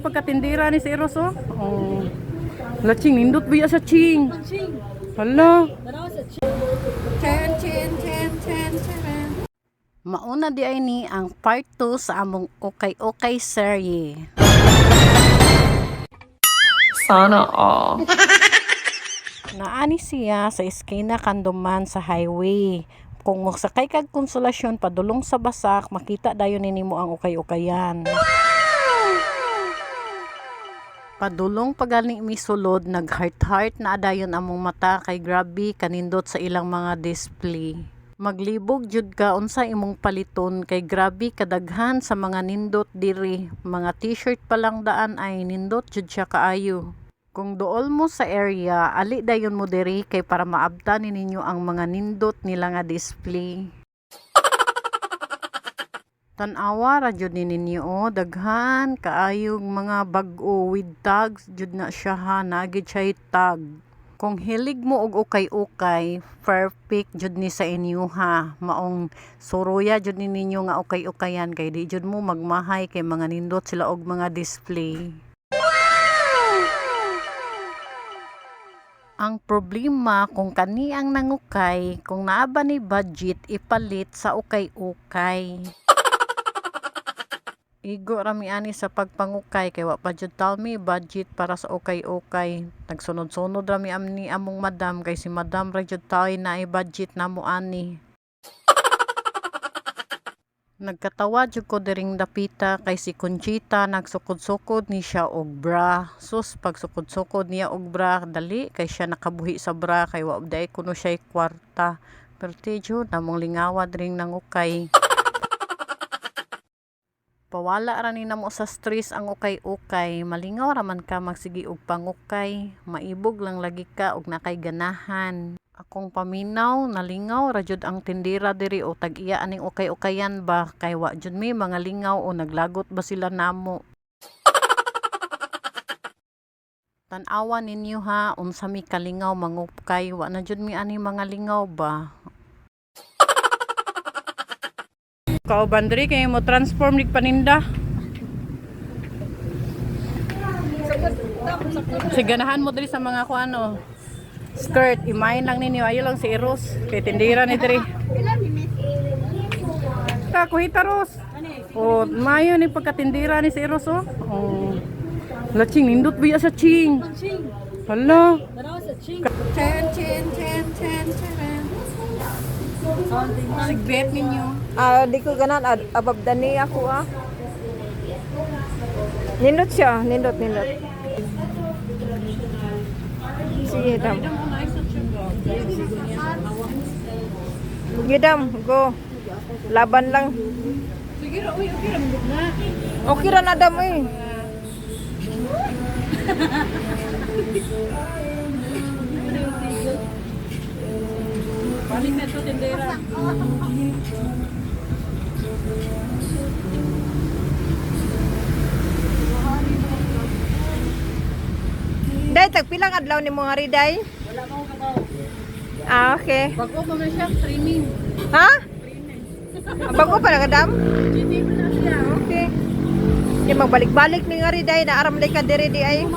Pagkatindira ni si Eros, oh. Oh. Hala, Ching, nindot ba sa Ching? Hala. Mauna di ay ni ang part 2 sa among okay serye. Sana all. Naani siya sa eskina kanduman sa highway. Kung magsakay kag Konsolasyon padulong sa Basak, makita dayon nimo ang ukay-ukayan. Padulong pagani misulod, nag heart na adayon among mata kay grabe kanindot sa ilang mga display. Maglibog jud ka unsa imong paliton kay grabe kadaghan sa mga nindot diri. Mga t-shirt pa lang daan ay nindot jud siya kaayo. Kung dool mo sa area, ali dayon mo diri kay para maabtan ninyo ang mga nindot nila nga display. Tanawa ra jud ninyo, daghan kaayong mga bag-o with tags jud na siya ha, nagid siya tag. Kung hilig mo og ukay-ukay, perfect jud ni sa inyo ha. Maong suruya jud ninyo nga ukay-ukayan kay di jud mo magmahay kay mga nindot sila og mga display. Ang problema kung kani ang nangukay, kung naa ba ni budget ipalit sa ukay-ukay. Igo rami ani sa pagpangukay kay wa pa jud taw mi budget para sa ukay-ukay. Nagsunod-sunod rami ni among madam kay si madam ra jud taw na budget namo ani. Nagkatawa jud ko diring dapita kay si Conchita nagsukod-sukod ni siya og bra. Sus pag sukod-sukod niya og bra dali kay siya nakabuhi sa bra kay wa day kuno siya kwarta. Pero jud namong lingawa diring nangukay. Pawala ra ni namo sa stress ang ukay-ukay, malingaw ra man ka magsigi og pangukay, maibog lang lagi ka og nakay ganahan. Akong paminaw, nalingaw ra jud ang tindira diri o tag-iya aning ukay-ukayan ba kay wa jud mi mga lingaw o naglagot ba sila namo. Tan-awa ninyo ha, unsa mi kalingaw mangukay, wa na jud mi ani mga lingaw ba. Kauban diri kay mo transform nig paninda. Siganahan mo diri sa mga kuano. Skirt, imayin lang ninyo, ayo lang si Eros. Kay tindira ni diri. Ta kuhita Ros. O mayo ni pagkatindira ni si Eros, oh. Oh. Hala, Ching, nindot ba sa Ching? Hala. Sigbet ninyo. Di ko ganan ababdani ako ah. Nindot siya, nindot. Sige dam. Gidam, go. Laban lang. Sige ra, uy, okay ra na. Okay ra na dam eh. Balik na to tindera. Day, tagpilang adlaw ni mo nga ri day? Wala mo kataw. Okay. Bago pa man siya training. Ha? Bago pa na dam? GT pa na siya. Okay. Di magbalik-balik ni nga ri day na aram day ka diri di ay.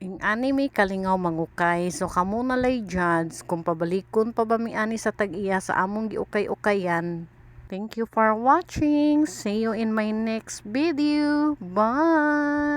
Ing anime kalingaw mangukay, so kamo na lay judge kung pabalikon pa ba mi ani sa tag-iya sa among giukay-ukayan. Thank you for watching. See you in my next video. Bye!